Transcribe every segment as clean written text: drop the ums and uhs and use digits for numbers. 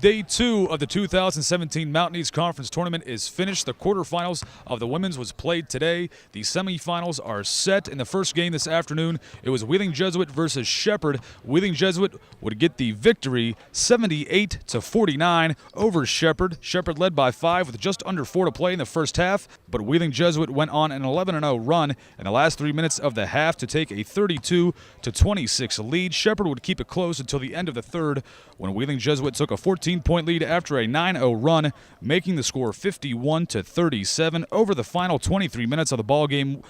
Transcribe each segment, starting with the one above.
Day 2 of the 2017 Mountain East Conference Tournament is finished. The quarterfinals of the women's was played today. The semifinals are set. In the first game this afternoon, it was Wheeling Jesuit versus Shepherd. Wheeling Jesuit would get the victory 78-49 over Shepherd. Shepherd led by 5 with just under 4 to play in the first half, but Wheeling Jesuit went on an 11-0 run in the last 3 minutes of the half to take a 32-26 lead. Shepherd would keep it close until the end of the third when Wheeling Jesuit took a 14-point lead after a 9-0 run, making the score 51-37. Over the final 23 minutes of the ballgame,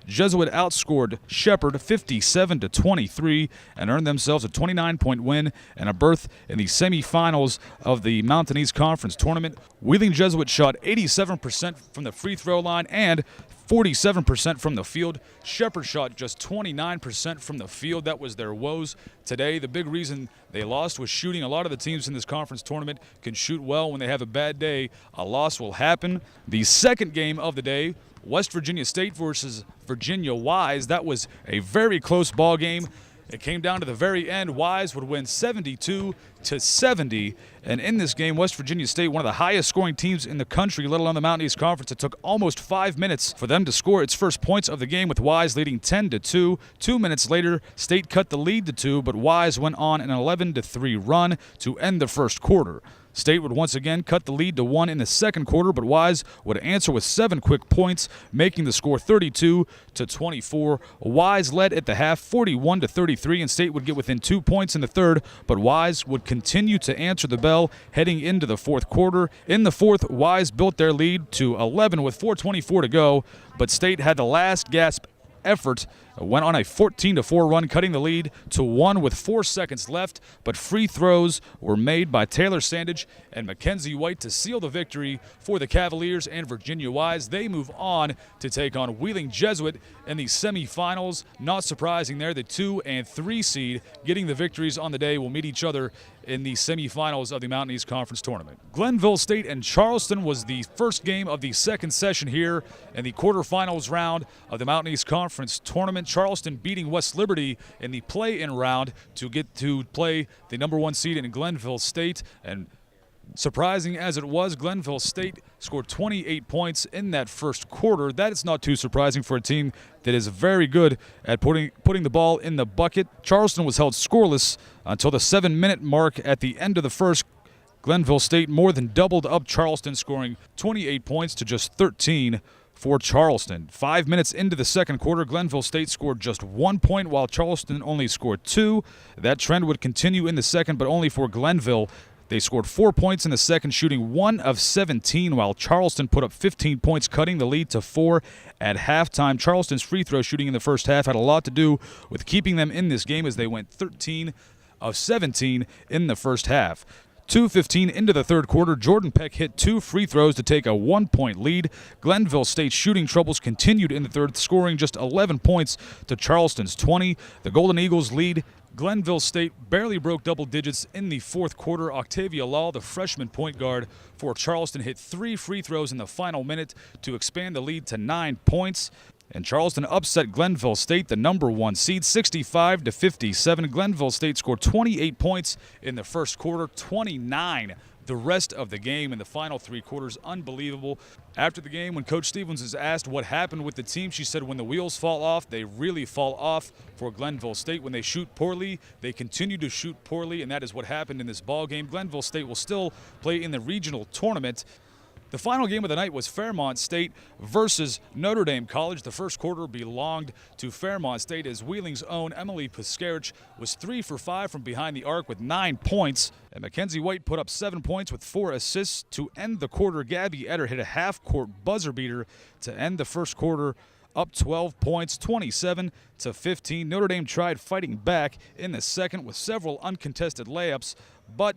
Jesuit outscored Shepherd 57-23 and earned themselves a 29-point win and a berth in the semifinals of the Mountain East Conference Tournament. Wheeling Jesuit shot 87% from the free throw line and 47% from the field. Shepherd shot just 29% from the field. That was their woes today. The big reason they lost was shooting. A lot of the teams in this conference tournament can shoot well. When they have a bad day, a loss will happen. The second game of the day, West Virginia State versus Virginia Wise. That was a very close ball game. It came down to the very end. Wise would win 72-70. And in this game, West Virginia State, one of the highest scoring teams in the country, let alone the Mountain East Conference. It took almost 5 minutes for them to score its first points of the game, with Wise leading 10-2. 2 minutes later, State cut the lead to 2, but Wise went on an 11-3 run to end the first quarter. State would once again cut the lead to 1 in the second quarter, but Wise would answer with 7 quick points, making the score 32-24. Wise led at the half 41-33, and State would get within 2 points in the third, but Wise would continue to answer the bell heading into the fourth quarter. In the fourth, Wise built their lead to 11 with 4:24 to go, but State had the last gasp effort, went on a 14-4 run, cutting the lead to 1 with 4 seconds left, but free throws were made by Taylor Sandage and Mackenzie White to seal the victory for the Cavaliers and Virginia Wise. They move on to take on Wheeling Jesuit in the semifinals. Not surprising there, the 2 and 3 seed getting the victories on the day will meet each other in the semifinals of the Mountain East Conference Tournament. Glenville State and Charleston was the first game of the second session here in the quarterfinals round of the Mountain East Conference Tournament. Charleston beating West Liberty in the play-in round to get to play the number 1 seed in Glenville State. And surprising as it was, Glenville State scored 28 points in that first quarter. That is not too surprising for a team that is very good at putting the ball in the bucket. Charleston was held scoreless until the 7-minute mark at the end of the first. Glenville State more than doubled up Charleston, scoring 28 points to just 13 for Charleston. 5 minutes into the second quarter, Glenville State scored just 1 point while Charleston only scored 2. That trend would continue in the second, but only for Glenville. They scored 4 points in the second, shooting 1 of 17, while Charleston put up 15 points, cutting the lead to 4 at halftime. Charleston's free throw shooting in the first half had a lot to do with keeping them in this game, as they went 13 of 17 in the first half. 2:15 into the third quarter, Jordan Peck hit 2 free throws to take a 1-point lead. Glenville State's shooting troubles continued in the third, scoring just 11 points to Charleston's 20. The Golden Eagles lead. Glenville State barely broke double digits in the fourth quarter. Octavia Law, the freshman point guard for Charleston, hit 3 free throws in the final minute to expand the lead to 9 points. And Charleston upset Glenville State, the number 1 seed, 65-57. Glenville State scored 28 points in the first quarter, 29 the rest of the game in the final 3 quarters. Unbelievable. After the game, when Coach Stevens is asked what happened with the team, she said when the wheels fall off, they really fall off for Glenville State. When they shoot poorly, they continue to shoot poorly, and that is what happened in this ball game. Glenville State will still play in the regional tournament. The final game of the night was Fairmont State versus Notre Dame College. The first quarter belonged to Fairmont State, as Wheeling's own Emily Piscarich was 3 for 5 from behind the arc with 9 points. And Mackenzie White put up 7 points with 4 assists to end the quarter. Gabby Etter hit a half-court buzzer beater to end the first quarter, up 12 points, 27-15. Notre Dame tried fighting back in the second with several uncontested layups, but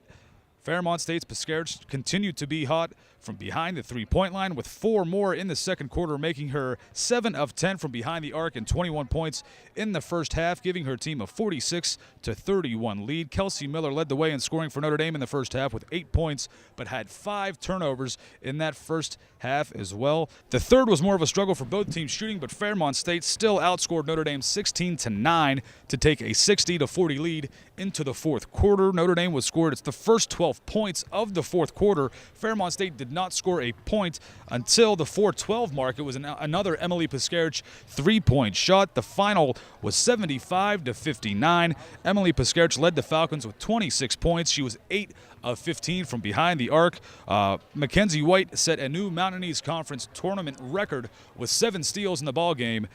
Fairmont State's Piscarich continued to be hot from behind the three-point line with 4 more in the second quarter, making her 7 of 10 from behind the arc and 21 points in the first half, giving her team a 46-31 lead. Kelsey Miller led the way in scoring for Notre Dame in the first half with 8 points, but had 5 turnovers in that first half as well. The third was more of a struggle for both teams shooting, but Fairmont State still outscored Notre Dame 16-9 to take a 60-40 lead into the fourth quarter. Notre Dame was scored its the first 12 12 points of the fourth quarter. Fairmont State did not score a point until the 4:12 mark. It was another Emily Piscarich three-point shot. The final was 75-59. Emily Piscarich led the Falcons with 26 points. She was 8 of 15 from behind the arc. Mackenzie White set a new Mountain East Conference tournament record with 7 steals in the ballgame.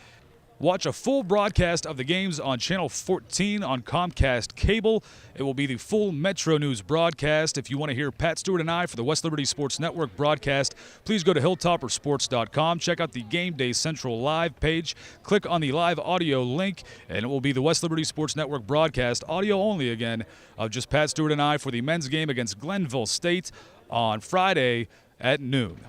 Watch a full broadcast of the games on Channel 14 on Comcast Cable. It will be the full Metro News broadcast. If you want to hear Pat Stewart and I for the West Liberty Sports Network broadcast, please go to hilltoppersports.com. Check out the Game Day Central Live page. Click on the live audio link, and it will be the West Liberty Sports Network broadcast, audio only again, of just Pat Stewart and I for the men's game against Glenville State on Friday at noon.